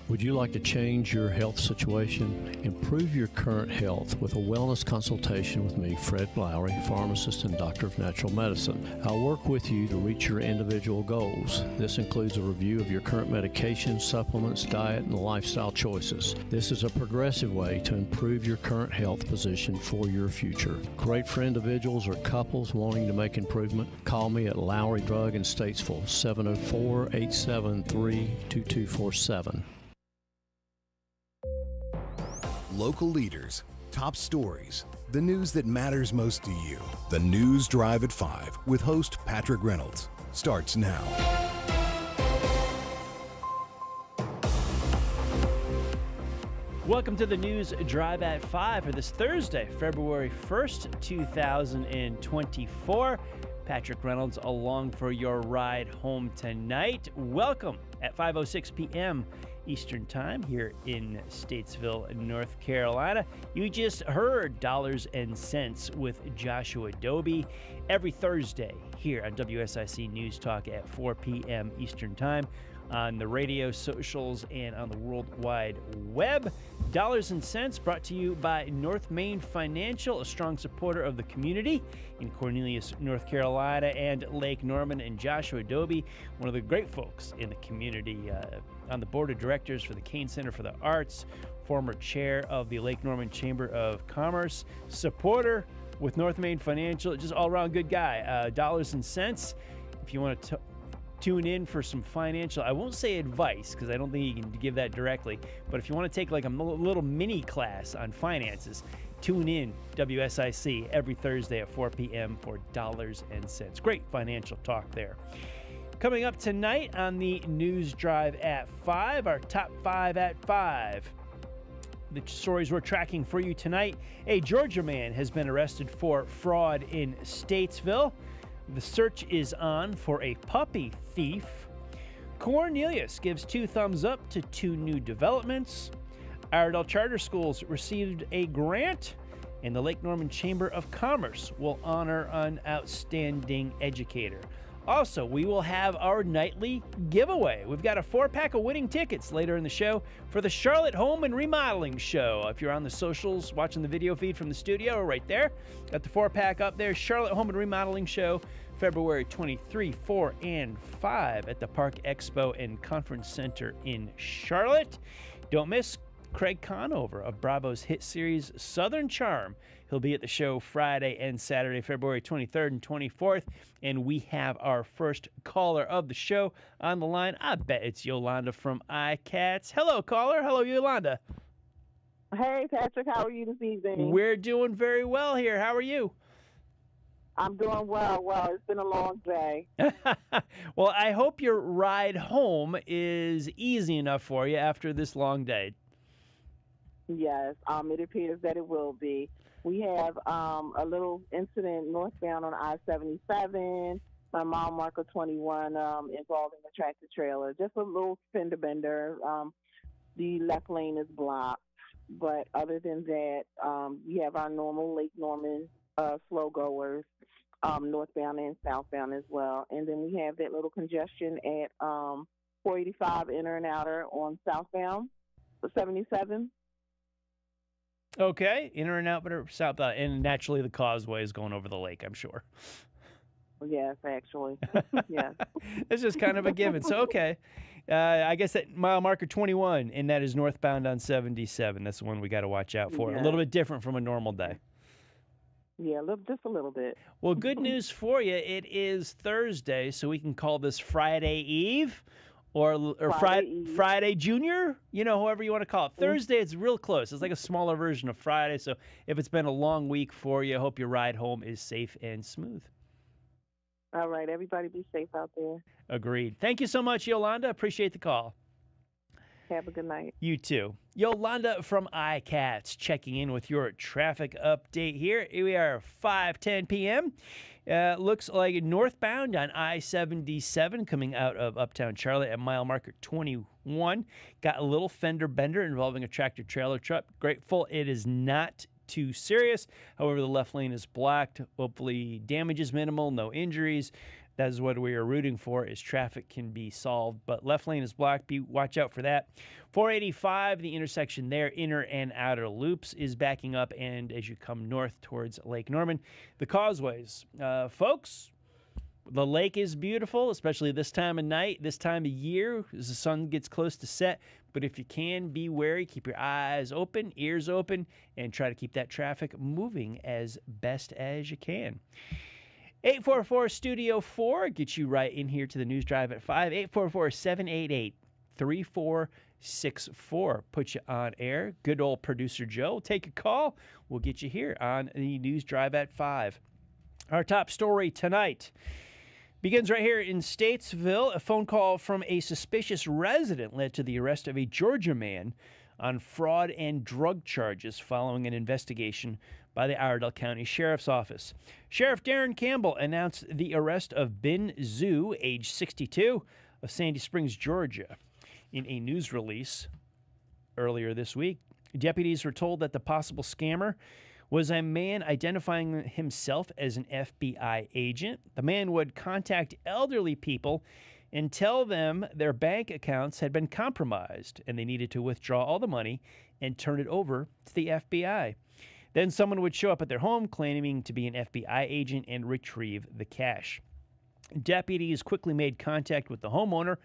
Would you like to change your health situation? Improve your current health with a wellness consultation with me, Fred Lowry, pharmacist and doctor of natural medicine. I'll work with you to reach your individual goals. This includes a review of your current medications, supplements, diet, and lifestyle choices. This is a progressive way to improve your current health position for your future. Great for individuals or couples wanting to make improvement. Call me at Lowry Drug in Statesville, 704-873-2247. Local leaders, top stories, the news that matters most to you. The News Drive at 5 with host Patrick Reynolds starts now. Welcome to the News Drive at 5 for this Thursday, February 1st, 2024. Patrick Reynolds along for your ride home tonight. Welcome at 5:06 p.m. Eastern Time here in Statesville, North Carolina. You just heard Dollars and Cents with Joshua Doby every Thursday here on WSIC News Talk at 4 p.m. Eastern Time on the radio, socials, and on the World Wide Web. Dollars and Cents brought to you by North Main Financial, a strong supporter of the community in Cornelious, North Carolina, and Lake Norman, and Joshua Doby, one of the great folks in the community, on the board of directors for the Kane Center for the Arts, former chair of the Lake Norman Chamber of Commerce, supporter with North Main Financial, just all-around good guy. Dollars and Cents, if you want to tune in for some financial, I won't say advice because I don't think you can give that directly, but if you want to take like a little mini class on finances, tune in WSIC every Thursday at 4 p.m. for Dollars and Cents. Great financial talk there. Coming up tonight on the News Drive at 5, our top 5 at 5. The stories we're tracking for you tonight: a Georgia man has been arrested for fraud in Statesville. The search is on for a puppy thief. Cornelious gives 2 thumbs up to 2 new developments. Iredell Charter Schools received a grant, and the Lake Norman Chamber of Commerce will honor an outstanding educator. Also, we will have our nightly giveaway. We've got a 4-pack of winning tickets later in the show for the Charlotte Home and Remodeling Show. If you're on the socials watching the video feed from the studio, right there, got the 4-pack up there. Charlotte Home and Remodeling Show, February 23, 4, and 5 at the Park Expo and Conference Center in Charlotte. Don't miss Craig Conover of Bravo's hit series Southern Charm. He'll be at the show Friday and Saturday, February 23rd and 24th. And we have our first caller of the show on the line. I bet it's Yolanda from iCats. Hello, caller. Hello, Yolanda. Hey, Patrick. How are you this evening? We're doing very well here. How are you? I'm doing well. Well, it's been a long day. Well, I hope your ride home is easy enough for you after this long day. Yes, it appears that it will be. We have a little incident northbound on I-77, my mile marker 21, involving a tractor trailer. Just a little fender bender. The left lane is blocked. But other than that, we have our normal Lake Norman slow goers, northbound and southbound as well. And then we have that little congestion at 485 inner and outer on southbound, 77. Okay, inner and out, but southbound, and naturally the causeway is going over the lake, I'm sure. Yes, actually. Yes. It's just kind of a given. So, okay. I guess that mile marker 21, and that is northbound on 77. That's the one we got to watch out for. Yeah. A little bit different from a normal day. Yeah, just a little bit. Well, good news for you. It is Thursday, so we can call this Friday Eve. Or Friday Junior, however you want to call it. Thursday, it's real close. It's like a smaller version of Friday. So if it's been a long week for you, I hope your ride home is safe and smooth. All right. Everybody be safe out there. Agreed. Thank you so much, Yolanda. Appreciate the call. Have a good night. You too. Yolanda from iCats checking in with your traffic update here. We are 5:10 p.m. Looks like northbound on I-77 coming out of Uptown Charlotte at mile marker 21. Got a little fender bender involving a tractor trailer truck. Grateful it is not too serious. However, the left lane is blocked. Hopefully damage is minimal, no injuries. That is what we are rooting for, is traffic can be solved. But left lane is blocked. Watch out for that. 485, the intersection there, inner and outer loops, is backing up. And as you come north towards Lake Norman, the causeways. Folks, the lake is beautiful, especially this time of night, this time of year, as the sun gets close to set. But if you can, be wary. Keep your eyes open, ears open, and try to keep that traffic moving as best as you can. 844-STUDIO-4 gets you right in here to the News Drive at 5. 844-788-3464. Put you on air. Good old producer Joe will take a call. We'll get you here on the News Drive at 5. Our top story tonight begins right here in Statesville. A phone call from a suspicious resident led to the arrest of a Georgia man on fraud and drug charges following an investigation by the Iredell County Sheriff's Office. Sheriff Darren Campbell announced the arrest of Ben Zhu, age 62, of Sandy Springs, Georgia. In a news release earlier this week, deputies were told that the possible scammer was a man identifying himself as an FBI agent. The man would contact elderly people and tell them their bank accounts had been compromised and they needed to withdraw all the money and turn it over to the FBI. Then someone would show up at their home claiming to be an FBI agent and retrieve the cash. Deputies quickly made contact with the homeowner,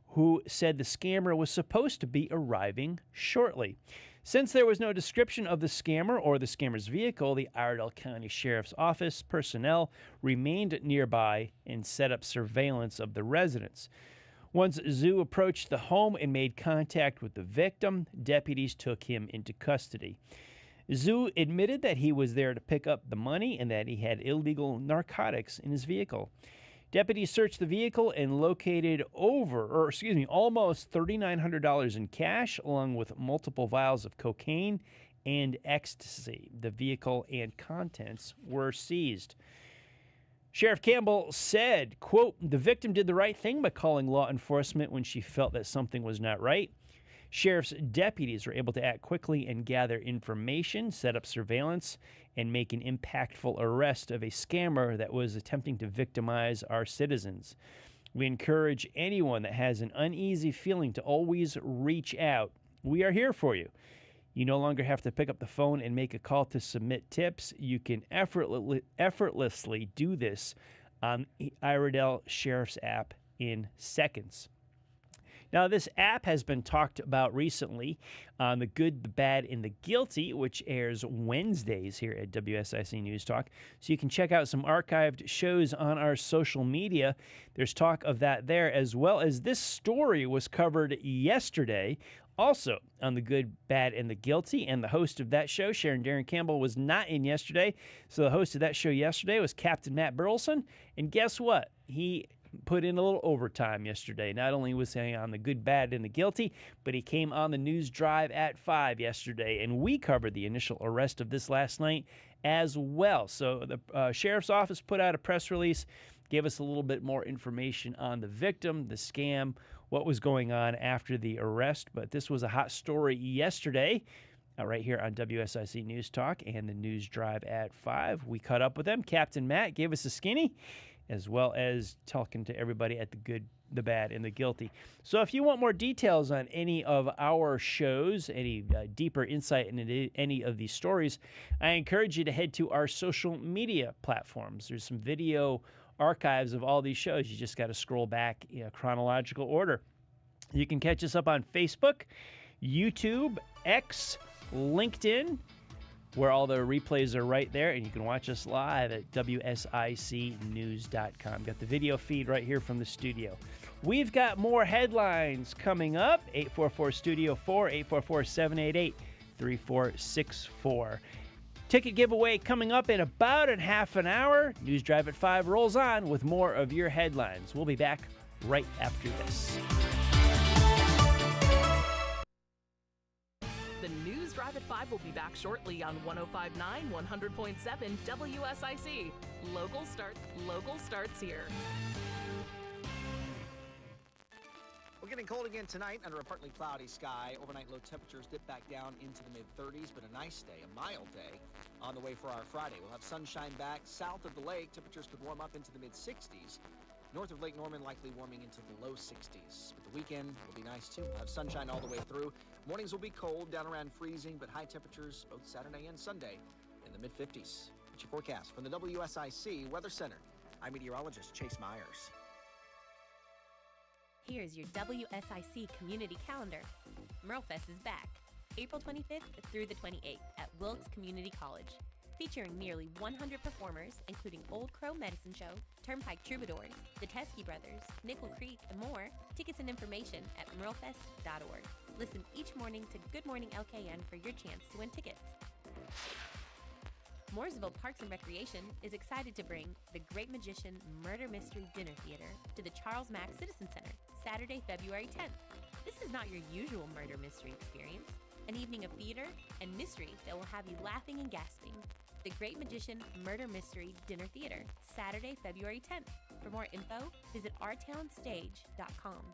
who said the scammer was supposed to be arriving shortly. Since there was no description of the scammer or the scammer's vehicle, the Iredell County Sheriff's Office personnel remained nearby and set up surveillance of the residence. Once Zhu approached the home and made contact with the victim, deputies took him into custody. Zhu admitted that he was there to pick up the money and that he had illegal narcotics in his vehicle. Deputies searched the vehicle and located almost $3,900 in cash, along with multiple vials of cocaine and ecstasy. The vehicle and contents were seized. Sheriff Campbell said, quote, "The victim did the right thing by calling law enforcement when she felt that something was not right. Sheriff's deputies were able to act quickly and gather information, set up surveillance, and make an impactful arrest of a scammer that was attempting to victimize our citizens. We encourage anyone that has an uneasy feeling to always reach out. We are here for you. You no longer have to pick up the phone and make a call to submit tips. You can effortlessly do this on the Iredell Sheriff's app in seconds." Now, this app has been talked about recently on The Good, the Bad, and the Guilty, which airs Wednesdays here at WSIC News Talk. So you can check out some archived shows on our social media. There's talk of that there, as well as this story was covered yesterday, also on The Good, Bad, and the Guilty. And the host of that show, Sharon Darren Campbell, was not in yesterday. So the host of that show yesterday was Captain Matt Burleson. And guess what? He put in a little overtime yesterday. Not only was he on The Good, Bad, and the Guilty, but he came on the News Drive at 5 yesterday, and we covered the initial arrest of this last night as well. So the Sheriff's Office put out a press release, gave us a little bit more information on the victim, the scam, what was going on after the arrest. But this was a hot story yesterday, right here on WSIC News Talk and the News Drive at 5. We caught up with them. Captain Matt gave us a skinny, as well as talking to everybody at The Good, the Bad, and the Guilty. So if you want more details on any of our shows, any deeper insight into any of these stories, I encourage you to head to our social media platforms. There's some video archives of all these shows. You just got to scroll back in chronological order. You can catch us up on Facebook, YouTube, X, LinkedIn, where all the replays are right there, and you can watch us live at WSICnews.com. Got the video feed right here from the studio. We've got more headlines coming up. 844-STUDIO-4, 844-788-3464. Ticket giveaway coming up in about a half an hour. News Drive at 5 rolls on with more of your headlines. We'll be back right after this. The News Drive at 5 will be back shortly on 105.9, 100.7 WSIC. Local starts here. We're getting cold again tonight under a partly cloudy sky. Overnight low temperatures dip back down into the mid-30s, but a nice day, a mild day on the way for our Friday. We'll have sunshine back south of the lake. Temperatures could warm up into the mid-60s. North of Lake Norman, likely warming into the low 60s. But the weekend will be nice too. We'll have sunshine all the way through. Mornings will be cold, down around freezing, but high temperatures both Saturday and Sunday in the mid-50s. That's your forecast from the WSIC Weather Center. I'm meteorologist Chase Myers. Here's your WSIC community calendar. Merlefest is back, April 25th through the 28th at Wilkes Community College. Featuring nearly 100 performers, including Old Crow Medicine Show, Turnpike Troubadours, the Teskey Brothers, Nickel Creek, and more. Tickets and information at merlefest.org. Listen each morning to Good Morning LKN for your chance to win tickets. Mooresville Parks and Recreation is excited to bring The Great Magician Murder Mystery Dinner Theater to the Charles Mack Citizen Center, Saturday, February 10th. This is not your usual murder mystery experience. An evening of theater and mystery that will have you laughing and gasping. The Great Magician Murder Mystery Dinner Theater, Saturday, February 10th. For more info, visit ourtownstage.com.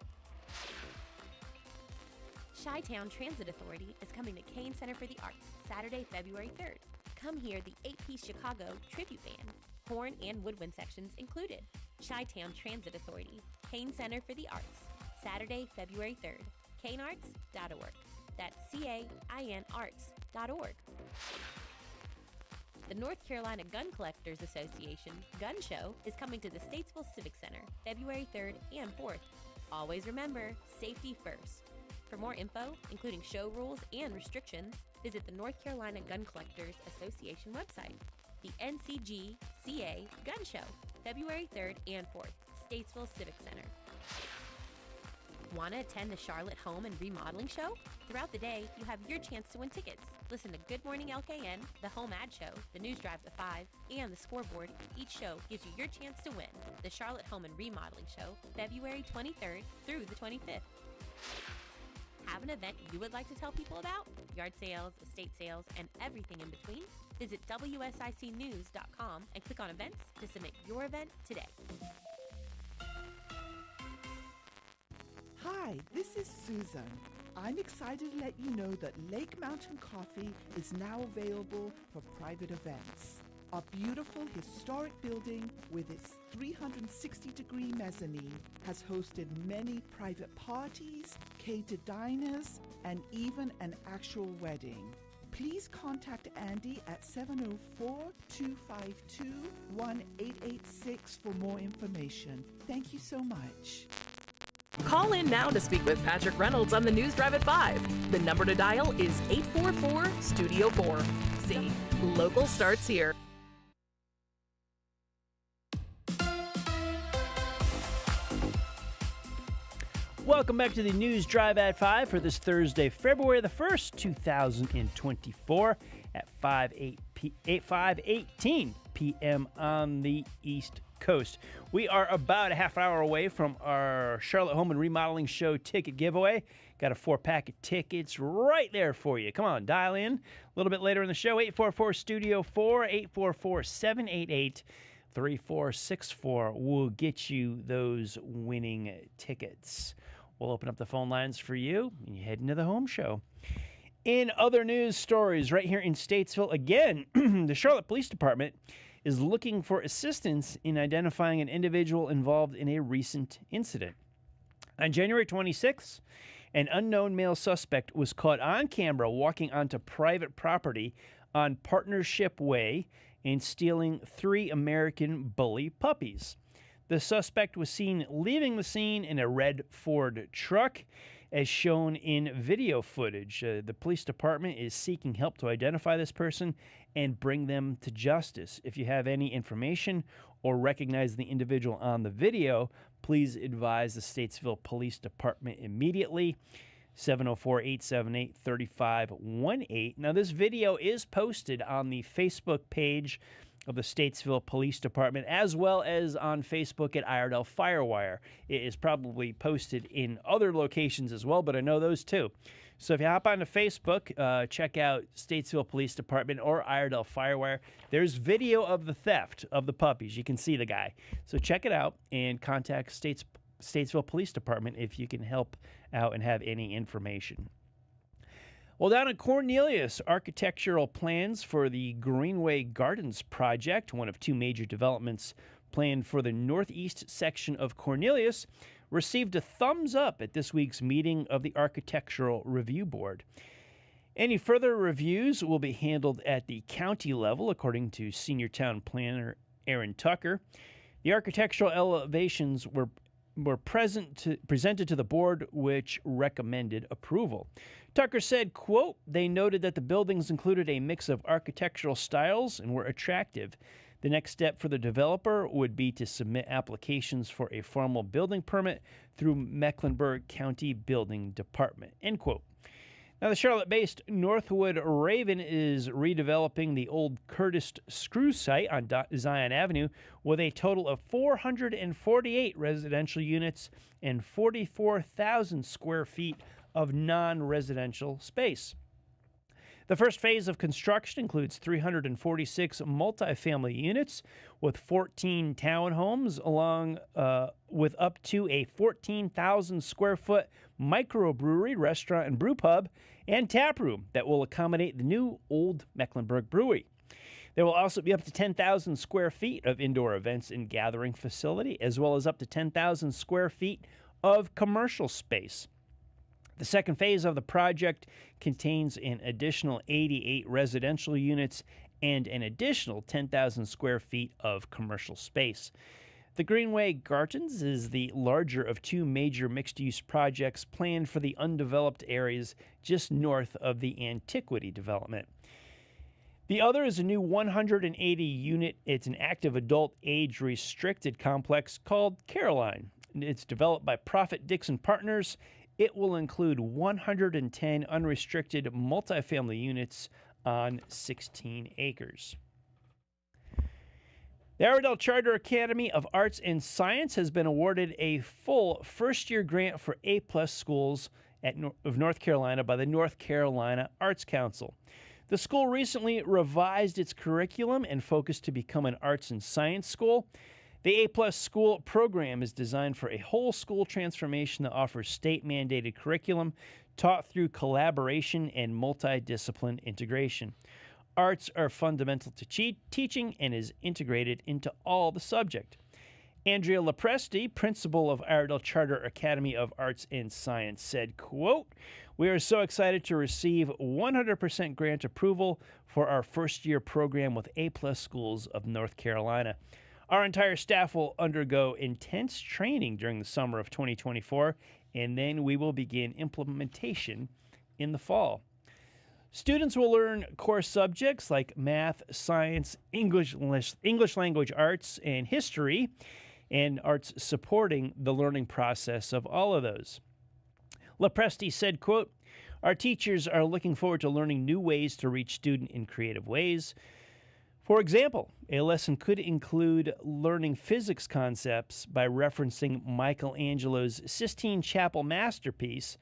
Chi-Town Transit Authority is coming to Kane Center for the Arts, Saturday, February 3rd. Come hear the 8-piece Chicago tribute band, horn and woodwind sections included. Chi-Town Transit Authority, Kane Center for the Arts, Saturday, February 3rd. kanearts.org. That's CAINarts.org. The North Carolina Gun Collectors Association Gun Show is coming to the Statesville Civic Center, February 3rd and 4th. Always remember, safety first. For more info, including show rules and restrictions, visit the North Carolina Gun Collectors Association website. The NCGCA Gun Show, February 3rd and 4th, Statesville Civic Center. Want to attend the Charlotte Home and Remodeling Show? Throughout the day, you have your chance to win tickets. Listen to Good Morning LKN, the Home Ad Show, the News Drive to 5, and the Scoreboard. Each show gives you your chance to win. The Charlotte Home and Remodeling Show, February 23rd through the 25th. Have an event you would like to tell people about? Yard sales, estate sales, and everything in between? Visit WSICnews.com and click on events to submit your event today. Hi, this is Susan. I'm excited to let you know that Lake Mountain Coffee is now available for private events. Our beautiful historic building with its 360-degree mezzanine has hosted many private parties, catered diners, and even an actual wedding. Please contact Andy at 704-252-1886 for more information. Thank you so much. Call in now to speak with Patrick Reynolds on the News Drive at 5. The number to dial is 844-STUDIO-4. See, local starts here. Welcome back to the News Drive at 5 for this Thursday, February the 1st, 2024 at 5:18 p.m. on the East Coast. We are about a half hour away from our Charlotte Home and Remodeling Show ticket giveaway. Got a 4-pack of tickets right there for you. Come on, dial in a little bit later in the show, 844-STUDIO-4, 844-788-3464. We'll get you those winning tickets. We'll open up the phone lines for you, and you head into the home show. In other news stories, right here in Statesville, again, the Charlotte Police Department is looking for assistance in identifying an individual involved in a recent incident. On January 26th, an unknown male suspect was caught on camera walking onto private property on Partnership Way and stealing 3 American Bully puppies. The suspect was seen leaving the scene in a red Ford truck, as shown in video footage. The police department is seeking help to identify this person and bring them to justice. If you have any information or recognize the individual on the video, please advise the Statesville Police Department immediately. 704-878-3518. Now, this video is posted on the Facebook page of the Statesville Police Department, as well as on Facebook at Iredell Firewire. It is probably posted in other locations as well, but I know those too. So if you hop onto Facebook, check out Statesville Police Department or Iredell Firewire. There's video of the theft of the puppies. You can see the guy. So check it out and contact Statesville Police Department if you can help out and have any information. Well, down in Cornelious, architectural plans for the Greenway Gardens project, one of 2 major developments planned for the northeast section of Cornelious, received a thumbs up at this week's meeting of the Architectural Review Board. Any further reviews will be handled at the county level, according to Senior Town Planner Aaron Tucker. The architectural elevations were presented to the board, which recommended approval. Tucker said, quote, "They noted that the buildings included a mix of architectural styles and were attractive. The next step for the developer would be to submit applications for a formal building permit through Mecklenburg County Building Department," end quote. Now, the Charlotte-based Northwood Raven is redeveloping the old Curtis Screw site on Zion Avenue with a total of 448 residential units and 44,000 square feet of non-residential space. The first phase of construction includes 346 multifamily units with 14 townhomes, along with up to a 14,000 square foot microbrewery, restaurant, and brew pub, and tap room that will accommodate the new Old Mecklenburg Brewery. There will also be up to 10,000 square feet of indoor events and gathering facility, as well as up to 10,000 square feet of commercial space. The second phase of the project contains an additional 88 residential units and an additional 10,000 square feet of commercial space. The Greenway Gardens is the larger of two major mixed-use projects planned for the undeveloped areas just north of the Antiquity development. The other is a new 180-unit, it's an active adult age-restricted complex called Caroline. It's developed by Prophet Dixon Partners. It will include 110 unrestricted multifamily units on 16 acres. The Iredell Charter Academy of Arts and Science has been awarded a full first-year grant for A-plus schools of North Carolina by the North Carolina Arts Council. The school recently revised its curriculum and focused to become an arts and science school. The A-plus school program is designed for a whole school transformation that offers state-mandated curriculum taught through collaboration and multidiscipline integration. Arts are fundamental to teaching and is integrated into all the subject. Andrea Lepresti, principal of Iredell Charter Academy of Arts and Science, said, quote, "We are so excited to receive 100% grant approval for our first-year program with A-plus schools of North Carolina. Our entire staff will undergo intense training during the summer of 2024, and then we will begin implementation in the fall. Students will learn core subjects like math, science, English language arts, and history, and arts supporting the learning process of all of those." Lepresti said, quote, "Our teachers are looking forward to learning new ways to reach students in creative ways. For example, a lesson could include learning physics concepts by referencing Michelangelo's Sistine Chapel masterpiece,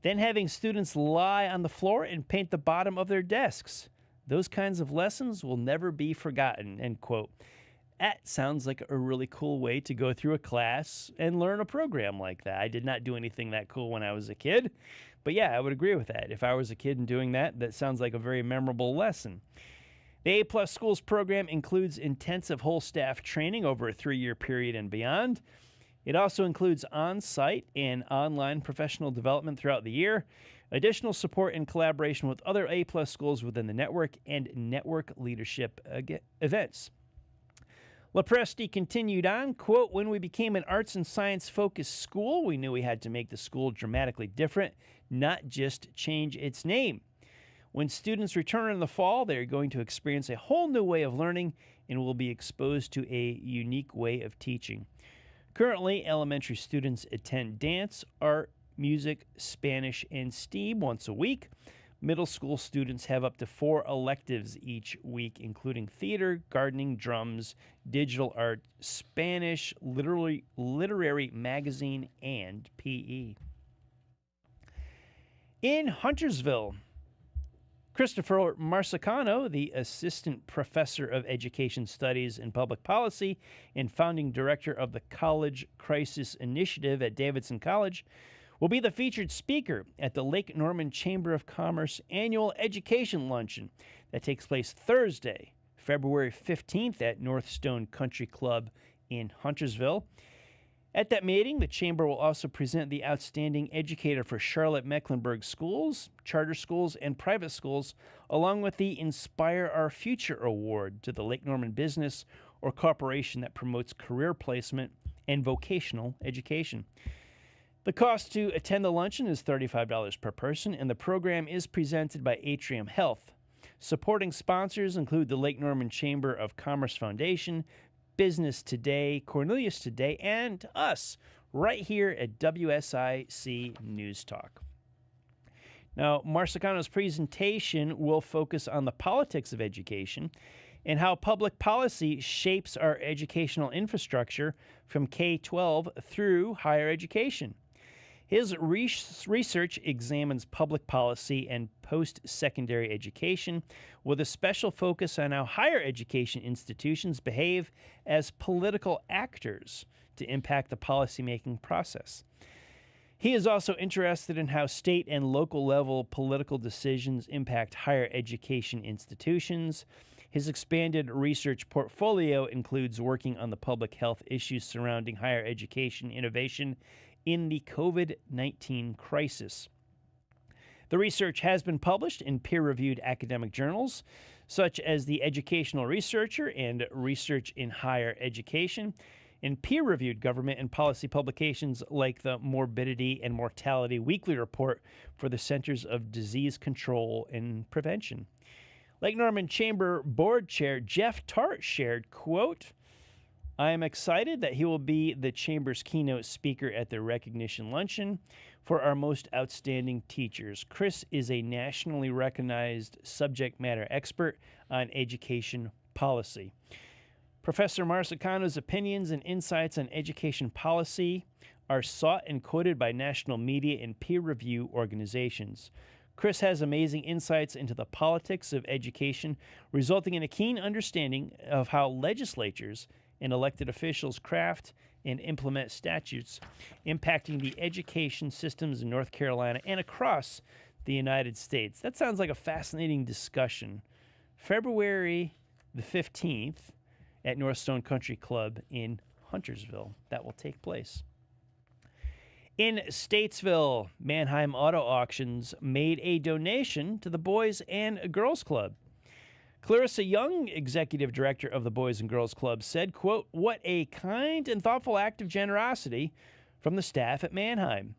then having students lie on the floor and paint the bottom of their desks. Those kinds of lessons will never be forgotten," end quote. That sounds like a really cool way to go through a class and learn a program like that. I did not do anything that cool when I was a kid, but yeah, I would agree with that. If I was a kid and doing that, that sounds like a very memorable lesson. The A-plus Schools program includes intensive whole staff training over a 3-year period and beyond. It also includes on-site and online professional development throughout the year, additional support and collaboration with other A-plus schools within the network, and network leadership events. Lepresti continued on, quote, "When we became an arts and science-focused school, we knew we had to make the school dramatically different, not just change its name. When students return in the fall, they are going to experience a whole new way of learning and will be exposed to a unique way of teaching. Currently, elementary students attend dance, art, music, Spanish, and STEAM once a week. Middle school students have up to 4 electives each week, including theater, gardening, drums, digital art, Spanish, literary magazine, and PE. In Huntersville, Christopher Marsicano, the Assistant Professor of Education Studies and Public Policy and founding director of the College Crisis Initiative at Davidson College, will be the featured speaker at the Lake Norman Chamber of Commerce Annual Education Luncheon that takes place Thursday, February 15th at Northstone Country Club in Huntersville. At that meeting, the Chamber will also present the Outstanding Educator for Charlotte-Mecklenburg Schools, charter schools, and private schools, along with the Inspire Our Future Award to the Lake Norman business or corporation that promotes career placement and vocational education. The cost to attend the luncheon is $35 per person, and the program is presented by Atrium Health. Supporting sponsors include the Lake Norman Chamber of Commerce Foundation, Business Today, Cornelious Today, and us right here at WSIC News Talk. Now, Marsicano's presentation will focus on the politics of education and how public policy shapes our educational infrastructure from K-12 through higher education. His research examines public policy and post-secondary education with a special focus on how higher education institutions behave as political actors to impact the policymaking process. He is also interested in how state and local level political decisions impact higher education institutions. His expanded research portfolio includes working on the public health issues surrounding higher education innovation in the COVID-19 crisis. The research has been published in peer-reviewed academic journals, such as the Educational Researcher and Research in Higher Education, and peer-reviewed government and policy publications like the Morbidity and Mortality Weekly Report for the Centers of Disease Control and Prevention. Lake Norman Chamber Board Chair Jeff Tart shared, quote, "I am excited that he will be the Chamber's keynote speaker at the recognition luncheon for our most outstanding teachers. Chris is a nationally recognized subject matter expert on education policy. Professor Marsicano's opinions and insights on education policy are sought and quoted by national media and peer review organizations. Chris has amazing insights into the politics of education, resulting in a keen understanding of how legislatures and elected officials craft and implement statutes impacting the education systems in North Carolina and across the United States." That sounds like a fascinating discussion. February the 15th at Northstone Country Club in Huntersville. That will take place. In Statesville, Mannheim Auto Auctions made a donation to the Boys and Girls Club. Clarissa Young, executive director of the Boys and Girls Club, said, quote, "What a kind and thoughtful act of generosity from the staff at Mannheim.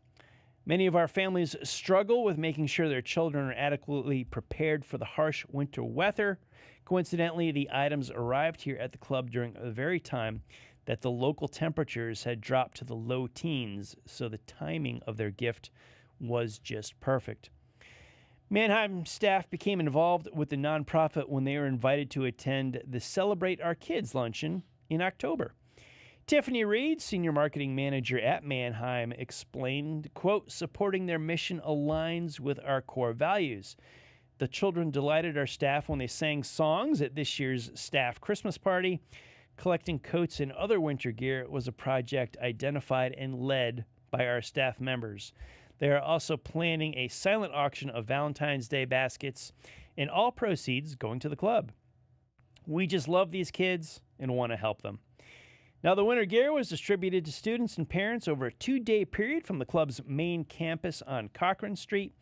Many of our families struggle with making sure their children are adequately prepared for the harsh winter weather. Coincidentally, the items arrived here at the club during the very time that the local temperatures had dropped to the low teens, so the timing of their gift was just perfect." Mannheim staff became involved with the nonprofit when they were invited to attend the Celebrate Our Kids luncheon in October. Tiffany Reed, senior marketing manager at Mannheim, explained, quote, "Supporting their mission aligns with our core values. The children delighted our staff when they sang songs at this year's staff Christmas party. Collecting coats and other winter gear was a project identified and led by our staff members. They are also planning a silent auction of Valentine's Day baskets, and all proceeds going to the club. We just love these kids and want to help them." Now, the winter gear was distributed to students and parents over a 2-day period from the club's main campus on Cochran Street.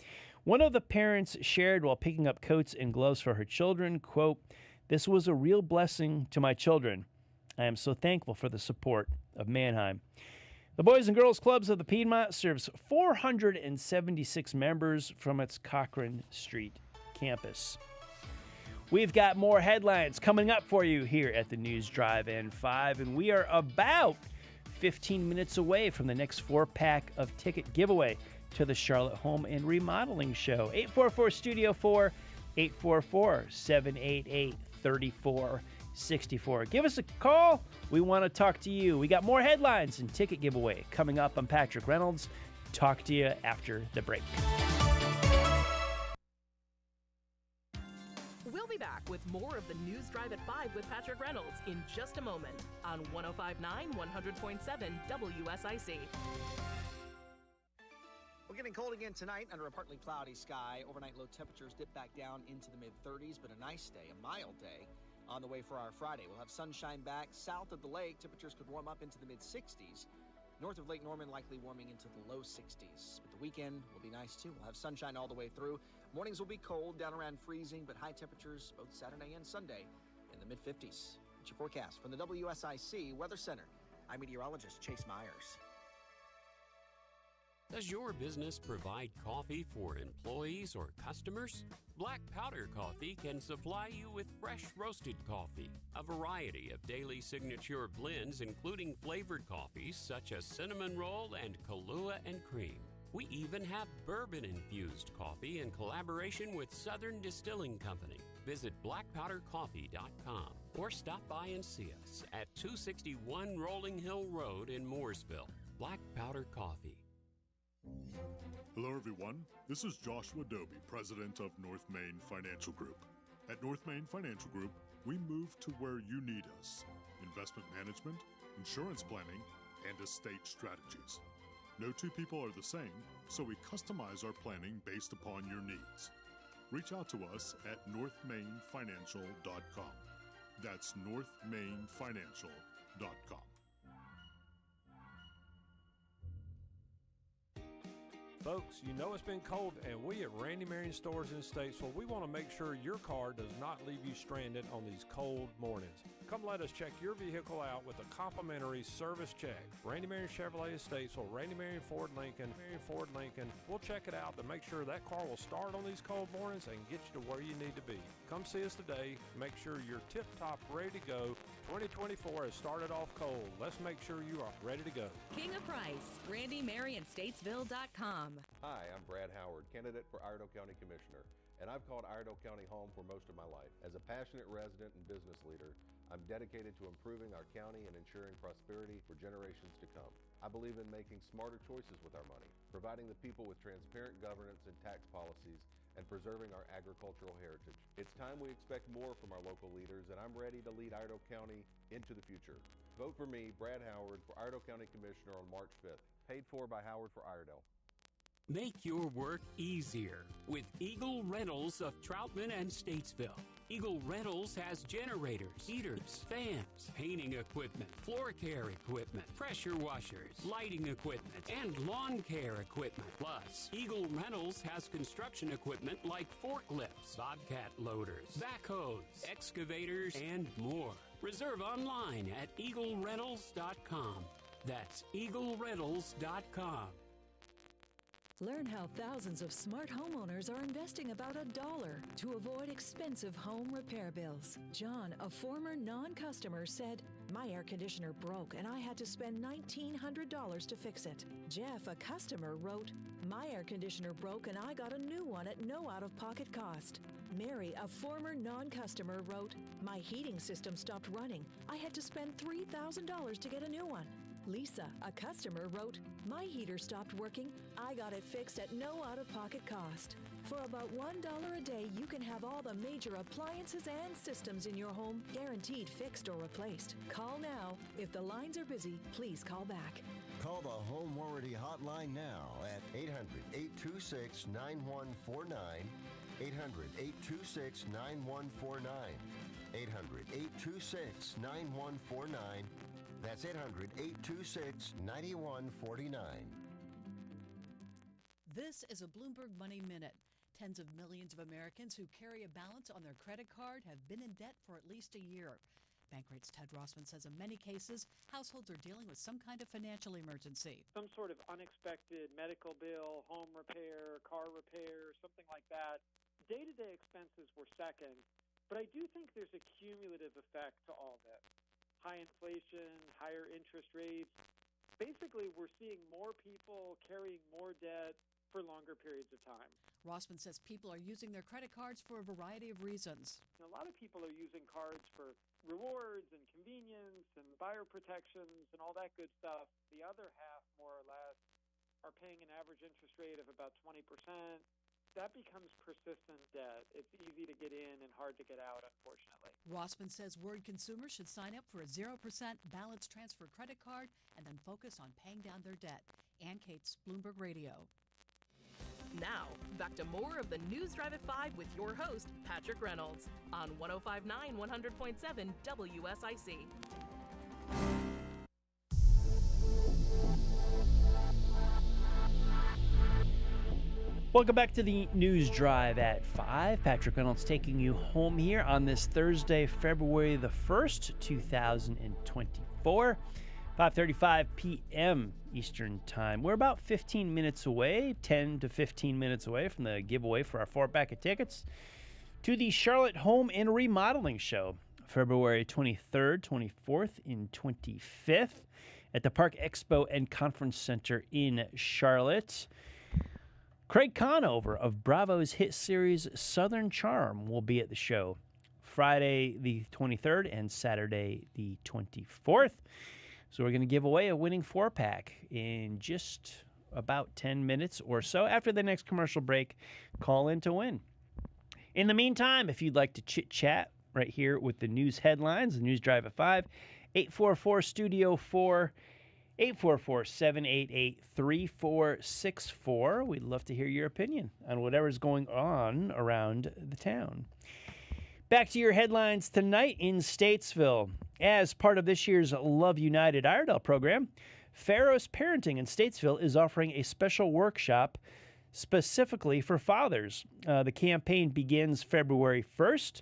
One of the parents shared while picking up coats and gloves for her children, quote, "This was a real blessing to my children. I am so thankful for the support of Mannheim." The Boys and Girls Clubs of the Piedmont serves 476 members from its Cochran Street campus. We've got more headlines coming up for you here at the News Drive N5, and we are about 15 minutes away from the next 4-pack of ticket giveaway to the Charlotte Home and Remodeling Show. 844-STUDIO-4, 844-788-3464. Give us a call. We want to talk to you. We got more headlines and ticket giveaway coming up. I'm Patrick Reynolds. Talk to you after the break. We'll be back with more of the News Drive at 5 with Patrick Reynolds in just a moment on 105.9, 100.7 WSIC. We're getting cold again tonight under a partly cloudy sky. Overnight low temperatures dip back down into the mid-30s, but a nice day, a mild day. On the way for our Friday, we'll have sunshine back. South of the lake, temperatures could warm up into the mid-60s. North of Lake Norman, likely warming into the low 60s. But the weekend will be nice, too. We'll have sunshine all the way through. Mornings will be cold, down around freezing, but high temperatures both Saturday and Sunday in the mid-50s. It's your forecast from the WSIC Weather Center. I'm meteorologist Chase Myers. Does your business provide coffee for employees or customers? Black Powder Coffee can supply you with fresh roasted coffee, a variety of daily signature blends including flavored coffees such as cinnamon roll and Kahlua and cream. We even have bourbon-infused coffee in collaboration with Southern Distilling Company. Visit blackpowdercoffee.com or stop by and see us at 261 Rolling Hill Road in Mooresville. Black Powder Coffee. Hello everyone, this is Joshua Doby, president of North Main Financial Group. At North Main Financial Group, we move to where you need us: investment management, insurance planning, and estate strategies. No two people are the same, so we customize our planning based upon your needs. Reach out to us at northmainfinancial.com. That's northmainfinancial.com. Folks, you know it's been cold, and we at Randy Marion Stores in Statesville, we want to make sure your car does not leave you stranded on these cold mornings. Come let us check your vehicle out with a complimentary service check. Randy Marion Chevrolet of Statesville, Randy Marion Ford Lincoln, We'll check it out to make sure that car will start on these cold mornings and get you to where you need to be. Come see us today. Make sure you're tip-top ready to go. 2024 has started off cold. Let's make sure you are ready to go. King of Price, RandyMarionStatesville.com. Hi, I'm Brad Howard, candidate for Iredell County Commissioner, and I've called Iredell County home for most of my life. As a passionate resident and business leader, I'm dedicated to improving our county and ensuring prosperity for generations to come. I believe in making smarter choices with our money, providing the people with transparent governance and tax policies, and preserving our agricultural heritage. It's time we expect more from our local leaders, and I'm ready to lead Iredell County into the future. Vote for me, Brad Howard, for Iredell County Commissioner on March 5th. Paid for by Howard for Iredell. Make your work easier with Eagle Rentals of Troutman and Statesville. Eagle Rentals has generators, heaters, fans, painting equipment, floor care equipment, pressure washers, lighting equipment, and lawn care equipment. Plus, Eagle Rentals has construction equipment like forklifts, bobcat loaders, backhoes, excavators, and more. Reserve online at eaglerentals.com. That's eaglerentals.com. Learn how thousands of smart homeowners are investing about $1 to avoid expensive home repair bills. John, a former non-customer, said, "My air conditioner broke and I had to spend $1,900 to fix it." Jeff, a customer, wrote, "My air conditioner broke and I got a new one at no out-of-pocket cost." Mary, a former non-customer, wrote, "My heating system stopped running. I had to spend $3,000 to get a new one." Lisa, a customer, wrote, "My heater stopped working. I got it fixed at no out-of-pocket cost." For about $1 a day, you can have all the major appliances and systems in your home guaranteed fixed or replaced. Call now. If the lines are busy, please call back. Call the Home Warranty Hotline now at 800-826-9149, 800-826-9149, 800-826-9149. That's 800-826-9149. This is a Bloomberg Money Minute. Tens of millions of Americans who carry a balance on their credit card have been in debt for at least a year. Bankrate's Ted Rossman says in many cases, households are dealing with some kind of financial emergency. Some sort of unexpected medical bill, home repair, car repair, something like that. Day-to-day expenses were second, but I do think there's a cumulative effect to all this. High inflation, higher interest rates. Basically, we're seeing more people carrying more debt for longer periods of time. Rossman says people are using their credit cards for a variety of reasons. A lot of people are using cards for rewards and convenience and buyer protections and all that good stuff. The other half, more or less, are paying an average interest rate of about 20%. That becomes persistent debt. It's easy to get in and hard to get out, unfortunately. Rossman says worried consumers should sign up for a 0% balance transfer credit card and then focus on paying down their debt. Ann Cates, Bloomberg Radio. Now, back to more of the News Drive at 5 with your host, Patrick Reynolds, on 105.9 100.7 WSIC. Welcome back to the News Drive at 5. Patrick Reynolds taking you home here on this Thursday, February the 1st, 2024, 5:35 p.m. Eastern Time. We're about 15 minutes away, 10 to 15 minutes away from the giveaway for our 4-pack of tickets to the Charlotte Home and Remodeling Show, February 23rd, 24th, and 25th at the Park Expo and Conference Center in Charlotte. Craig Conover of Bravo's hit series Southern Charm will be at the show Friday the 23rd and Saturday the 24th. So we're going to give away a winning 4-pack in just about 10 minutes or so. After the next commercial break, call in to win. In the meantime, if you'd like to chit-chat right here with the news headlines, the News Drive at 5, 844-STUDIO-4, 844-788-3464. We'd love to hear your opinion on whatever's going on around the town. Back to your headlines tonight in Statesville. As part of this year's Love United Iredell program, Pharos Parenting in Statesville is offering a special workshop specifically for fathers. The campaign begins February 1st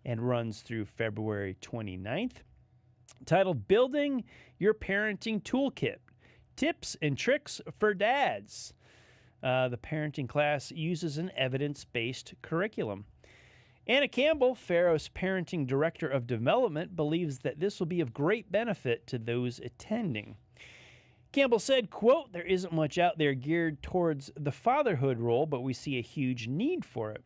and runs through February 29th. Titled Building Your Parenting Toolkit, Tips and Tricks for Dads. The parenting class uses an evidence-based curriculum. Anna Campbell, Pharos Parenting Director of Development, believes that this will be of great benefit to those attending. Campbell said, quote, "There isn't much out there geared towards the fatherhood role, but we see a huge need for it.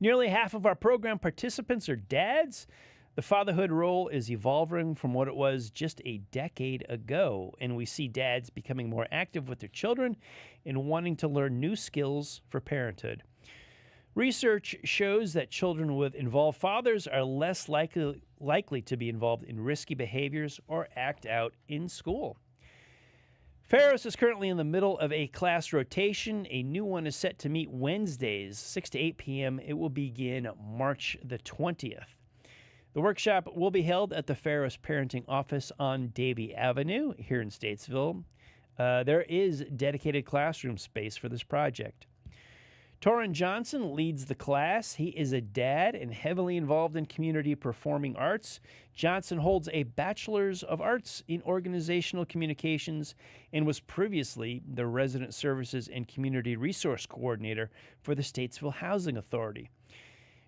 Nearly half of our program participants are dads. The fatherhood role is evolving from what it was just a decade ago, and we see dads becoming more active with their children and wanting to learn new skills for parenthood. Research shows that children with involved fathers are less likely to be involved in risky behaviors or act out in school." Pharos is currently in the middle of a class rotation. A new one is set to meet Wednesdays, 6 to 8 p.m. It will begin March the 20th. The workshop will be held at the Pharos Parenting Office on Davie Avenue here in Statesville. There is dedicated classroom space for this project. Torrin Johnson leads the class. He is a dad and heavily involved in community performing arts. Johnson holds a Bachelor's of Arts in Organizational Communications and was previously the Resident Services and Community Resource Coordinator for the Statesville Housing Authority.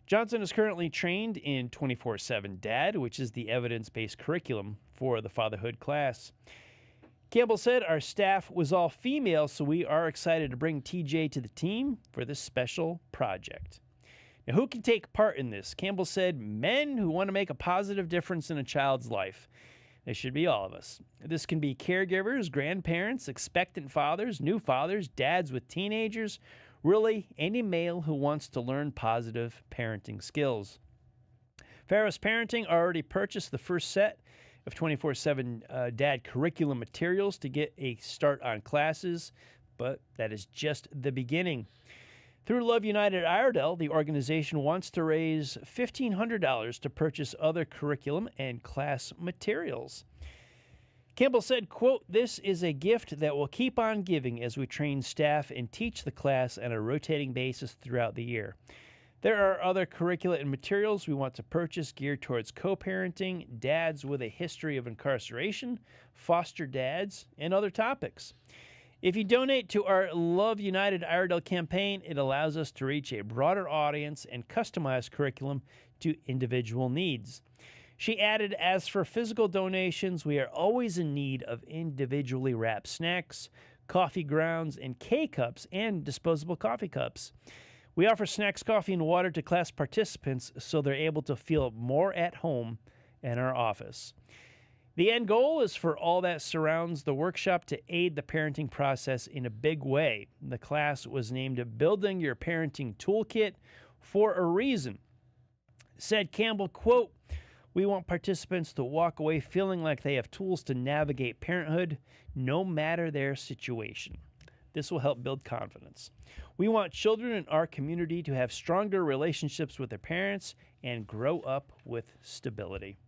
Johnson is currently trained in 24/7 Dad, which is the evidence-based curriculum for the fatherhood class. Campbell said, "Our staff was all female, so we are excited to bring TJ to the team for this special project." Now, who can take part in this? Campbell said, "Men who want to make a positive difference in a child's life." This should be all of us. This can be caregivers, grandparents, expectant fathers, new fathers, dads with teenagers, really any male who wants to learn positive parenting skills. Pharos Parenting already purchased the first set of 24/7 Dad curriculum materials to get a start on classes, but that is just the beginning. Through Love United Iredell, the organization wants to raise $1,500 to purchase other curriculum and class materials. Campbell said, quote, "This is a gift that will keep on giving as we train staff and teach the class on a rotating basis throughout the year. There are other curricula and materials we want to purchase geared towards co-parenting, dads with a history of incarceration, foster dads, and other topics. If you donate to our Love United Iredell campaign, it allows us to reach a broader audience and customize curriculum to individual needs." She added, "As for physical donations, we are always in need of individually wrapped snacks, coffee grounds, and K-cups, and disposable coffee cups. We offer snacks, coffee, and water to class participants so they're able to feel more at home in our office. The end goal is for all that surrounds the workshop to aid the parenting process in a big way. The class was named Building Your Parenting Toolkit for a reason." Said Campbell, quote, "We want participants to walk away feeling like they have tools to navigate parenthood, no matter their situation." This will help build confidence. We want children in our community to have stronger relationships with their parents and grow up with stability.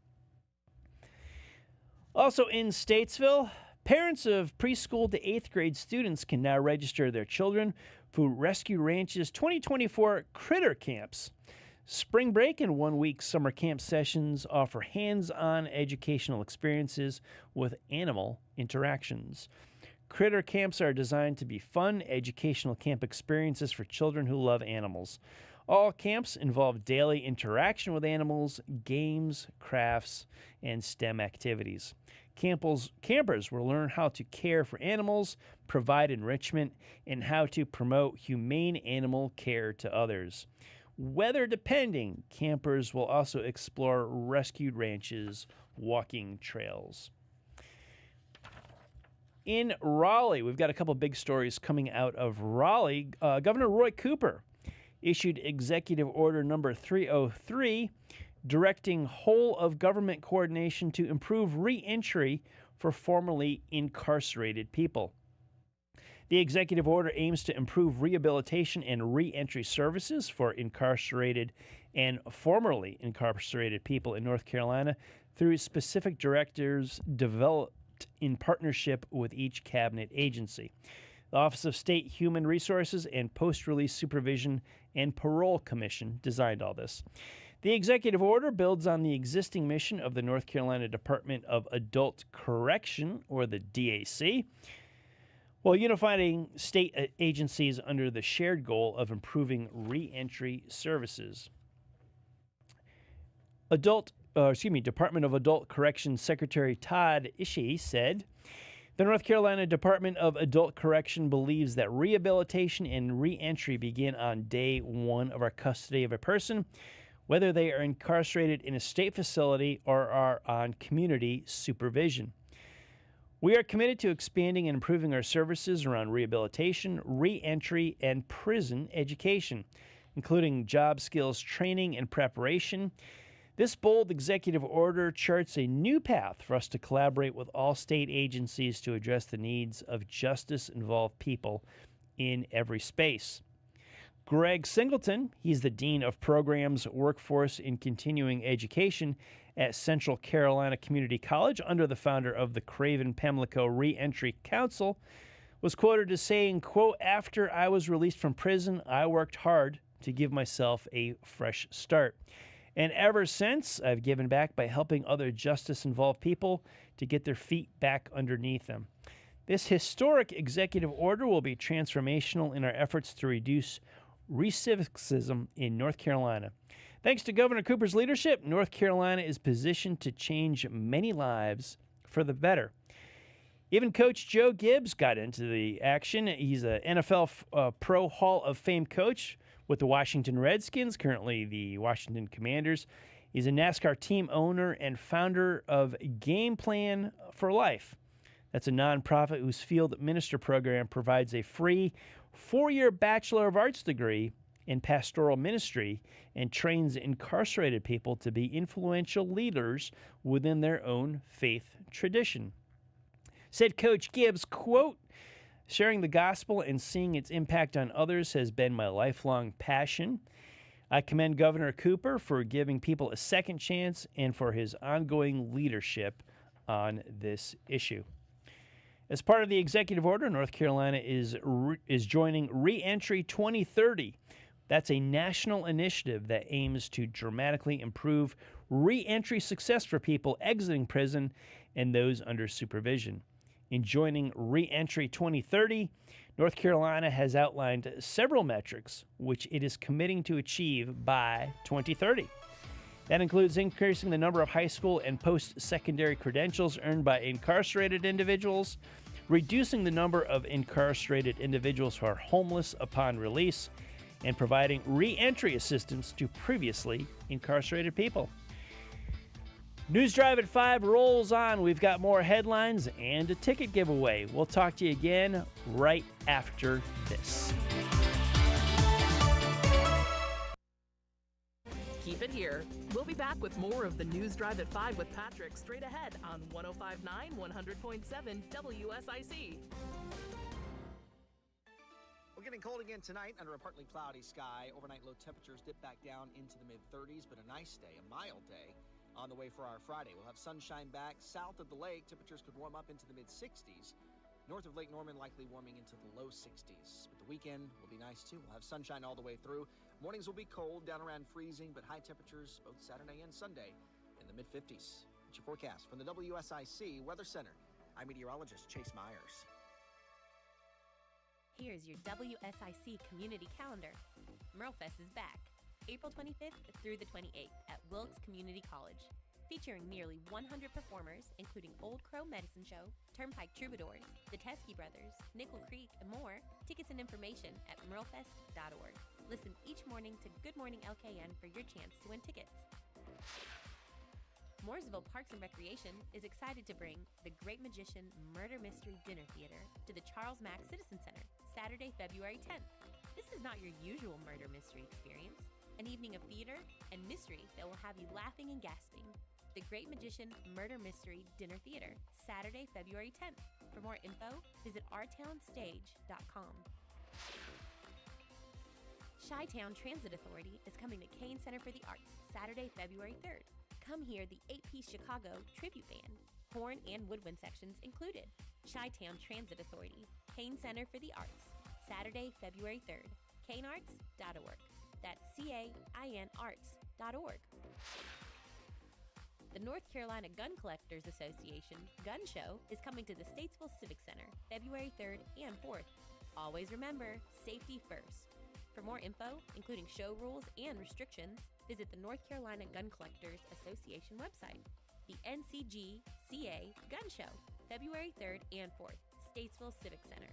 Also in Statesville, parents of preschool to 8th grade students can now register their children for Rescue Ranch's 2024 Critter Camps. Spring break and 1-week summer camp sessions offer hands-on educational experiences with animal interactions. Critter camps are designed to be fun, educational camp experiences for children who love animals. All camps involve daily interaction with animals, games, crafts, and STEM activities. Campers will learn how to care for animals, provide enrichment, and how to promote humane animal care to others. Weather depending, campers will also explore rescued ranches' walking trails. In Raleigh, we've got a couple big stories coming out of Raleigh. Governor Roy Cooper issued Executive Order number 303, directing whole of government coordination to improve re-entry for formerly incarcerated people. The executive order aims to improve rehabilitation and re-entry services for incarcerated and formerly incarcerated people in North Carolina through specific directives developed in partnership with each cabinet agency. The Office of State Human Resources and Post-Release Supervision and Parole Commission designed all this. The executive order builds on the existing mission of the North Carolina Department of Adult Correction, or the DAC, while unifying state agencies under the shared goal of improving re-entry services. Department of Adult Corrections Secretary Todd Ishii said, "The North Carolina Department of Adult Correction believes that rehabilitation and re-entry begin on day one of our custody of a person, whether they are incarcerated in a state facility or are on community supervision. We are committed to expanding and improving our services around rehabilitation, re-entry, and prison education, including job skills training and preparation. This bold executive order charts a new path for us to collaborate with all state agencies to address the needs of justice-involved people in every space." Greg Singleton, he's the Dean of Programs, Workforce, and Continuing Education at Central Carolina Community College, under the founder of the Craven Pamlico Reentry Council, was quoted as saying, quote, "After I was released from prison, I worked hard to give myself a fresh start. And ever since, I've given back by helping other justice-involved people to get their feet back underneath them. This historic executive order will be transformational in our efforts to reduce recidivism in North Carolina. Thanks to Governor Cooper's leadership, North Carolina is positioned to change many lives for the better." Even Coach Joe Gibbs got into the action. He's an NFL Pro Hall of Fame coach with the Washington Redskins, currently the Washington Commanders. He's a NASCAR team owner and founder of Game Plan for Life. That's a nonprofit whose field minister program provides a free 4-year Bachelor of Arts degree in pastoral ministry and trains incarcerated people to be influential leaders within their own faith tradition. Said Coach Gibbs, quote, "Sharing the gospel and seeing its impact on others has been my lifelong passion. I commend Governor Cooper for giving people a second chance and for his ongoing leadership on this issue." As part of the executive order, North Carolina is joining Reentry 2030. That's a national initiative that aims to dramatically improve reentry success for people exiting prison and those under supervision. In joining Reentry 2030, North Carolina has outlined several metrics which it is committing to achieve by 2030. That includes increasing the number of high school and post-secondary credentials earned by incarcerated individuals, reducing the number of incarcerated individuals who are homeless upon release, and providing re-entry assistance to previously incarcerated people. News Drive at 5 rolls on. We've got more headlines and a ticket giveaway. We'll talk to you again right after this. Keep it here. We'll be back with more of the News Drive at 5 with Patrick straight ahead on 105.9, 100.7 WSIC. getting cold again tonight under a partly cloudy sky. Overnight low temperatures dip back down into the mid-30s, but a nice day, a mild day. On the way for our Friday, we'll have sunshine back. South of the lake, temperatures could warm up into the mid-60s. North of Lake Norman, likely warming into the low 60s. But the weekend will be nice, too. We'll have sunshine all the way through. Mornings will be cold, down around freezing, but high temperatures both Saturday and Sunday in the mid-50s. It's your forecast from the WSIC Weather Center. I'm meteorologist Chase Myers. Here's your WSIC community calendar. Merlefest is back, April 25th through the 28th at Wilkes Community College. Featuring nearly 100 performers, including Old Crow Medicine Show, Turnpike Troubadours, the Teskey Brothers, Nickel Creek, and more. Tickets and information at merlefest.org. Listen each morning to Good Morning LKN for your chance to win tickets. Mooresville Parks and Recreation is excited to bring The Great Magician Murder Mystery Dinner Theater to the Charles Mack Citizen Center, Saturday, February 10th. This is not your usual murder mystery experience. An evening of theater and mystery that will have you laughing and gasping. The Great Magician Murder Mystery Dinner Theater, Saturday, February 10th. For more info, visit ourtownstage.com. Chi-Town Transit Authority is coming to Kane Center for the Arts, Saturday, February 3rd. Come hear the 8-piece Chicago tribute band, horn and woodwind sections included. Chi-Town Transit Authority, Kane Center for the Arts, Saturday, February 3rd. kanearts.org. That's CAINarts.org. The North Carolina Gun Collectors Association Gun Show is coming to the Statesville Civic Center, February 3rd and 4th. Always remember, safety first. For more info, including show rules and restrictions, visit the North Carolina Gun Collectors Association website. The NCGCA Gun Show, February 3rd and 4th, Statesville Civic Center.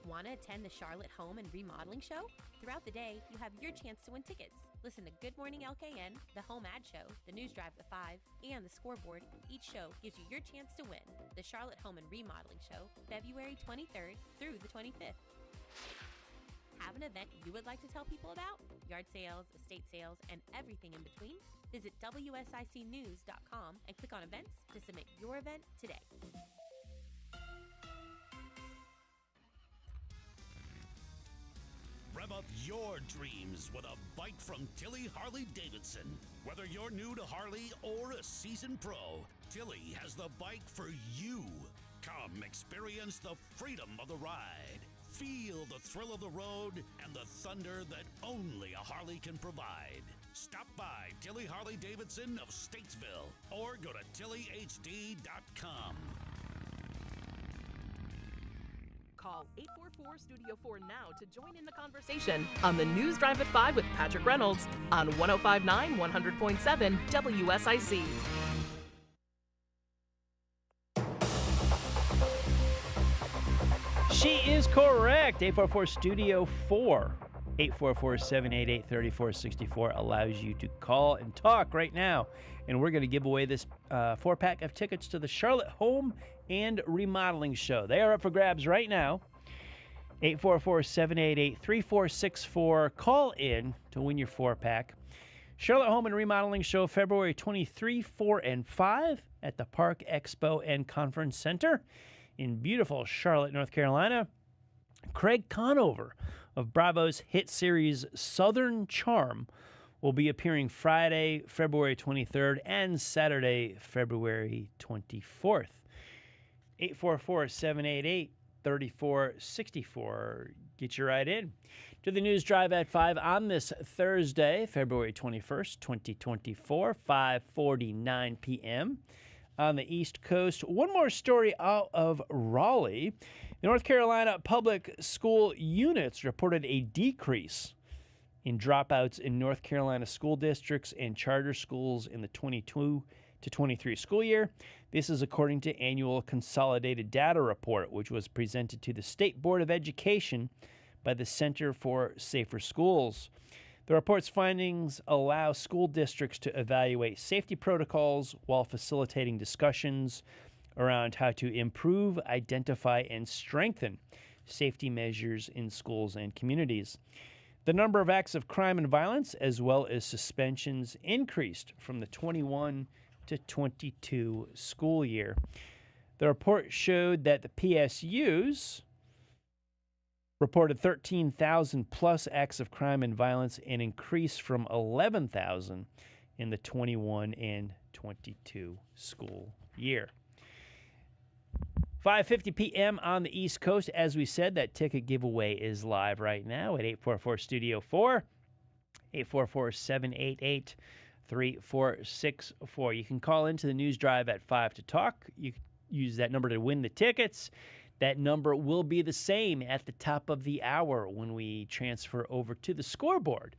Want to attend the Charlotte Home and Remodeling Show? Throughout the day, you have your chance to win tickets. Listen to Good Morning LKN, the Home Ad Show, the News Drive at 5, and the Scoreboard. Each show gives you your chance to win. The Charlotte Home and Remodeling Show, February 23rd through the 25th. Have an event you would like to tell people about? Yard sales, estate sales, and everything in between? Visit WSICnews.com and click on events to submit your event today. Rev up your dreams with a bike from Tilly Harley-Davidson. Whether you're new to Harley or a seasoned pro, Tilly has the bike for you. Come experience the freedom of the ride. Feel the thrill of the road and the thunder that only a Harley can provide. Stop by Tilly Harley-Davidson of Statesville or go to tillyhd.com. Call 844-STUDIO-4 now to join in the conversation on the News Drive at 5 with Patrick Reynolds on 105.9 100.7 WSIC. She is correct. 844-STUDIO-4. 844-788-3464 allows you to call and talk right now. And we're going to give away this 4-pack of tickets to the Charlotte Home and Remodeling Show. They are up for grabs right now. 844-788-3464. Call in to win your 4-pack. Charlotte Home and Remodeling Show, February 23, 4, and 5 at the Park Expo and Conference Center in beautiful Charlotte, North Carolina. Craig Conover of Bravo's hit series Southern Charm will be appearing Friday, February 23rd and Saturday, February 24th. 844-788-3464. Get your ride in to the News Drive at 5 on this Thursday, February 21st, 2024, 5:49 p.m. on the East Coast. One more story out of Raleigh. The North Carolina Public School units reported a decrease in dropouts in North Carolina school districts and charter schools in the 22 to 23 school year. This is according to annual consolidated data report, which was presented to the State Board of Education by the Center for Safer Schools. The report's findings allow school districts to evaluate safety protocols while facilitating discussions around how to improve, identify, and strengthen safety measures in schools and communities. The number of acts of crime and violence, as well as suspensions, increased from the 21 to 22 school year. The report showed that the PSUs reported 13,000 plus acts of crime and violence, an increase from 11,000 in the 21 and 22 school year. 5:50 p.m. on the East Coast. As we said, that ticket giveaway is live right now at 844-STUDIO-4, 844-788-3464. You can call into the News Drive at 5 to talk. You can use that number to win the tickets. That number will be the same at the top of the hour when we transfer over to the scoreboard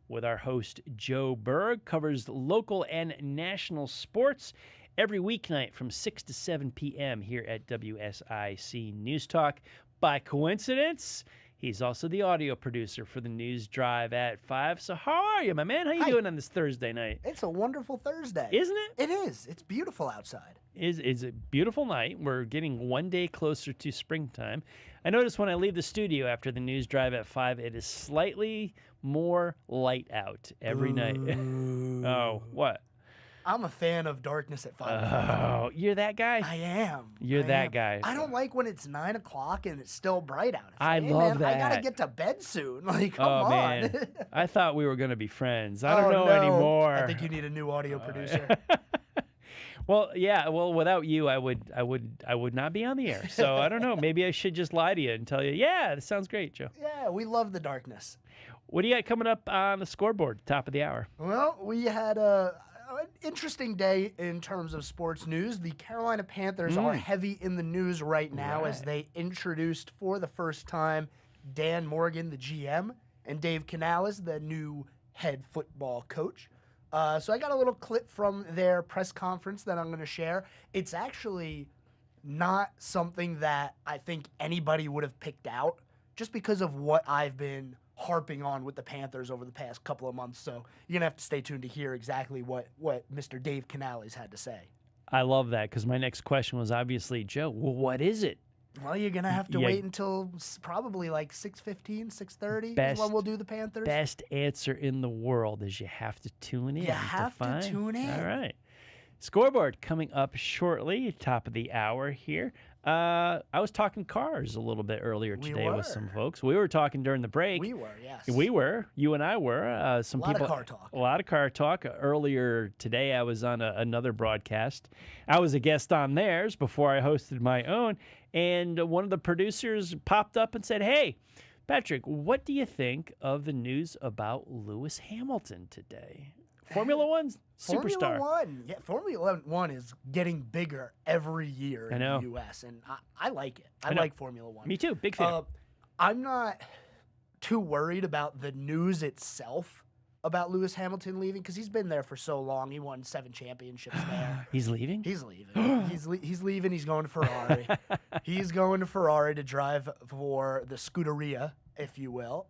with our host, Joe Berg. Covers local and national sports every weeknight from 6 to 7 p.m. here at WSIC News Talk. By coincidence, he's also the audio producer for the News Drive at 5. So how are you, my man? How you doing on this Thursday night? It's a wonderful Thursday. Isn't it? It is. It's beautiful outside. It's a beautiful night. We're getting one day closer to springtime. I notice when I leave the studio after the News Drive at 5, it is slightly more light out every night. Oh, what? I'm a fan of darkness at 5. Oh, you're that guy? I am. You're that guy. I don't like when it's 9 o'clock and it's still bright out. It's I like, hey, love man, that. I gotta get to bed soon. Like, come Oh, on. man. I thought we were going to be friends. I don't know no. anymore. I think you need a new audio producer. Well, yeah. Well, without you, I would not be on the air. So I don't know. Maybe I should just lie to you and tell you, yeah, this sounds great, Joe. Yeah, we love the darkness. What do you got coming up on the scoreboard, top of the hour? Well, we had an interesting day in terms of sports news. The Carolina Panthers are heavy in the news right now as they introduced for the first time Dan Morgan, the GM, and Dave Canales, the new head football coach. So I got a little clip from their press conference that I'm going to share. It's actually not something that I think anybody would have picked out just because of what I've been harping on with the Panthers over the past couple of months. So you're going to have to stay tuned to hear exactly what Mr. Dave Canales had to say. I love that because my next question was obviously, Joe, well, what is it? Well, you're going to have to wait until probably like 6:15, 6:30 is when we'll do the Panthers. Best answer in the world is you have to tune in. You have to tune in. All right. Scoreboard coming up shortly, top of the hour here. I was talking cars a little bit earlier today with some folks. We were talking during the break. We were, yes. We were. You and I were. Some people. A lot of car talk. A lot of car talk. Earlier today, I was on another broadcast. I was a guest on theirs before I hosted my own. And one of the producers popped up and said, hey, Patrick, what do you think of the news about Lewis Hamilton today? Formula One's superstar. Formula One. Yeah, Formula One is getting bigger every year in the U.S., and I like it. I like Formula One. Me too. Big fan. I'm not too worried about the news itself about Lewis Hamilton leaving because he's been there for so long. He won 7 championships there. He's leaving? He's leaving. He's leaving. He's going to Ferrari. He's going to Ferrari to drive for the Scuderia, if you will.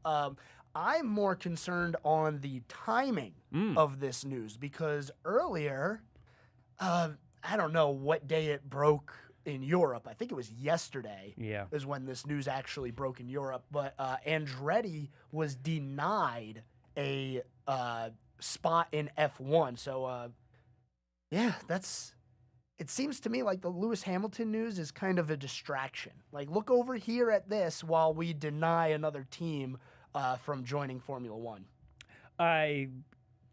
I'm more concerned on the timing of this news because earlier, I don't know what day it broke in Europe. I think it was yesterday is when this news actually broke in Europe. But Andretti was denied a spot in F1. So, it seems to me like the Lewis Hamilton news is kind of a distraction. Like, look over here at this while we deny another team from joining Formula One. I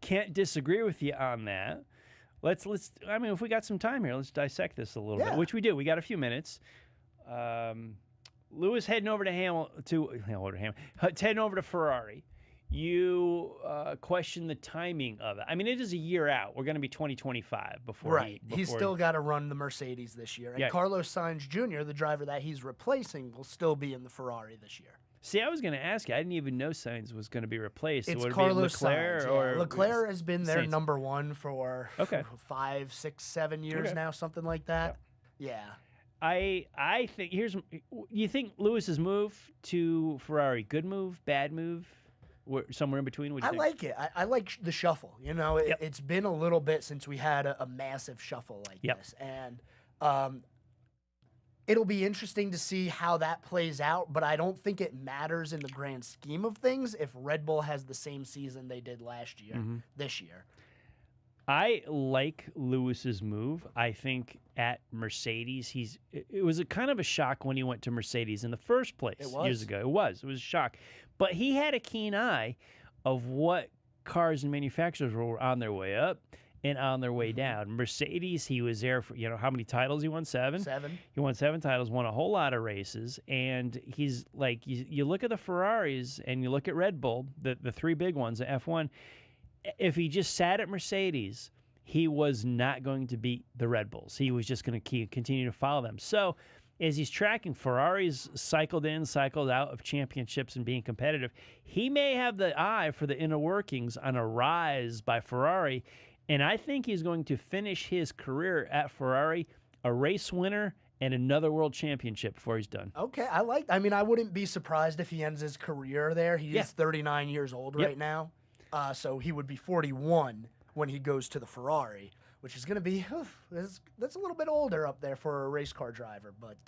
can't disagree with you on that. Let's. I mean, if we got some time here, let's dissect this a little bit, which we do. We got a few minutes. Lewis heading over to heading over to Ferrari. You question the timing of it. I mean, it is a year out. We're going to be 2025 before He's still got to run the Mercedes this year, and Carlos Sainz Jr., the driver that he's replacing, will still be in the Ferrari this year. See, I was going to ask you. I didn't even know Sainz was going to be replaced. It's Would Carlos it be Leclerc Sainz. or Leclerc has been their Sainz? number one for 5, 6, 7 years now, something like that. Yeah. I think you think Lewis's move to Ferrari, good move, bad move, somewhere in between? What do you think? Like it. I like the shuffle. You know, it's been a little bit since we had a massive shuffle like this, and it'll be interesting to see how that plays out, but I don't think it matters in the grand scheme of things if Red Bull has the same season they did last year, this year. I like Lewis's move. I think at Mercedes, it was a kind of a shock when he went to Mercedes in the first place years ago. It was a shock. But he had a keen eye of what cars and manufacturers were on their way up and on their way down. Mercedes, he was there for, how many titles he won? 7? 7. He won 7 titles, won a whole lot of races, and he's like, you look at the Ferraris and you look at Red Bull, the 3 big ones, the F1, if he just sat at Mercedes, he was not going to beat the Red Bulls. He was just going to continue to follow them. So as he's tracking, Ferrari's cycled in, cycled out of championships and being competitive. He may have the eye for the inner workings on a rise by Ferrari, and I think he's going to finish his career at Ferrari a race winner and another world championship before he's done. Okay, I wouldn't be surprised if he ends his career there. He's 39 years old right now, so he would be 41 when he goes to the Ferrari, which is going to be, that's a little bit older up there for a race car driver. But,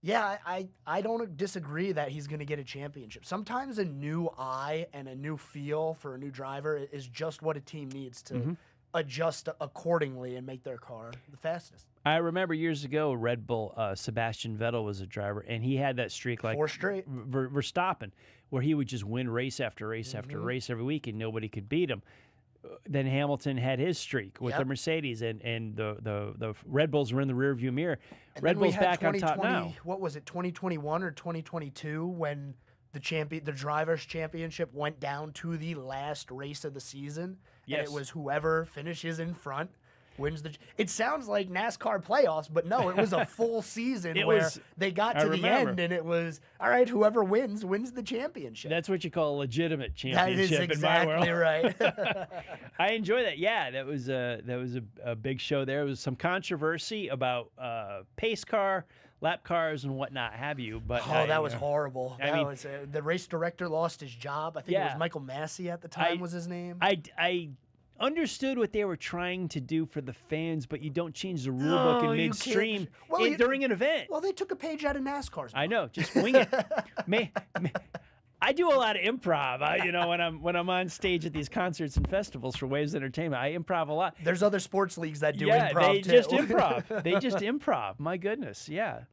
I don't disagree that he's going to get a championship. Sometimes a new eye and a new feel for a new driver is just what a team needs to adjust accordingly and make their car the fastest. I remember years ago, Red Bull, Sebastian Vettel was a driver, and he had that streak like 4 straight. Verstappen, where he would just win race after race after race every week, and nobody could beat him. Then Hamilton had his streak with the Mercedes, and the Red Bulls were in the rearview mirror. And Red Bull's back on top now. What was it, 2021 or 2022, when the Drivers' Championship went down to the last race of the season? Yes. And it was whoever finishes in front wins the. It sounds like NASCAR playoffs, but no, it was a full season where they got to the end, and it was, all right, whoever wins the championship. That's what you call a legitimate championship. That is exactly right. I enjoy that. Yeah, that was a big show there. There was some controversy about pace car, lap cars, and whatnot have you. But that was horrible. The race director lost his job. I think it was Michael Massey at the time was his name. I understood what they were trying to do for the fans, but you don't change the rule book in midstream during an event. Well, they took a page out of NASCAR's book. I know, just wing it. I do a lot of improv. When I'm on stage at these concerts and festivals for Waves Entertainment, I improv a lot. There's other sports leagues that do improv they too. just improv. They just improv. My goodness, yeah.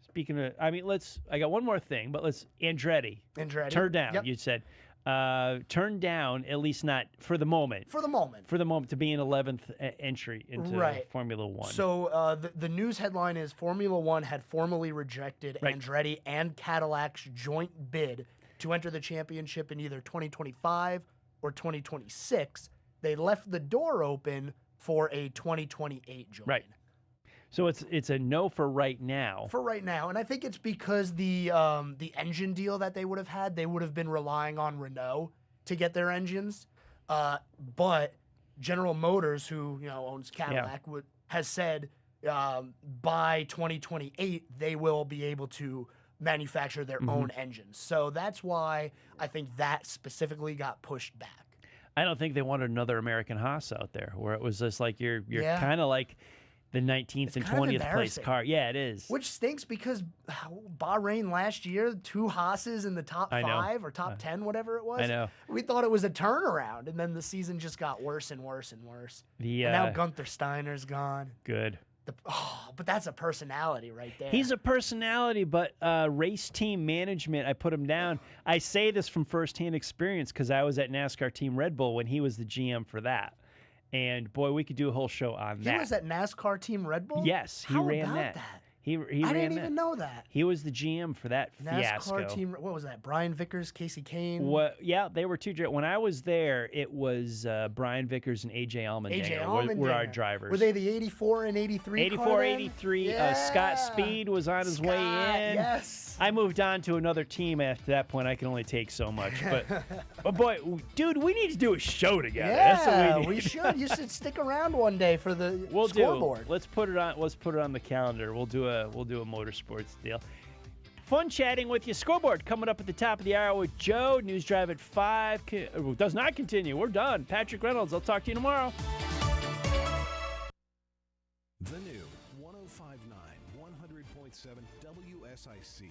Speaking of, I got one more thing, but Andretti. Turn down. Yep. You said. Turned down, at least not for the moment. For the moment, to be an 11th entry into Formula One. So the news headline is Formula One had formally rejected Andretti and Cadillac's joint bid to enter the championship in either 2025 or 2026. They left the door open for a 2028 join. Right. So it's a no for right now. For right now, and I think it's because the engine deal that they would have been relying on Renault to get their engines, but General Motors, who owns Cadillac, has said by 2028 they will be able to manufacture their own engines. So that's why I think that specifically got pushed back. I don't think they wanted another American Haas out there, where it was just like you're kind of like the 19th and 20th place car. Yeah, it is. Which stinks because Bahrain last year, 2 Haas's in the top 5 or top 10, whatever it was. I know. We thought it was a turnaround, and then the season just got worse and worse and worse. And now Gunther Steiner's gone. Good. But that's a personality right there. He's a personality, but race team management, I put him down. I say this from firsthand experience because I was at NASCAR Team Red Bull when he was the GM for that. And boy, we could do a whole show on that. He was at NASCAR Team Red Bull? Yes, he ran that. He I ran didn't that. even know that. He was the GM for that fiasco. NASCAR Team, what was that? Brian Vickers, Casey Kane? Yeah, they were 2. When I was there, it was Brian Vickers and AJ Allmendinger were our drivers. Were they the 84 and 83 84, 83. Scott Speed was on his way in. Yes. I moved on to another team after that point. I can only take so much. But boy, dude, we need to do a show together. Yeah, that's what we need. We should. You should stick around one day for the We'll scoreboard. Let's put it on the calendar. We'll do a motorsports deal. Fun chatting with you. Scoreboard coming up at the top of the hour with Joe. News Drive at 5 does not continue. We're done. Patrick Reynolds. I'll talk to you tomorrow. The new 105.9, 100.7 WSIC.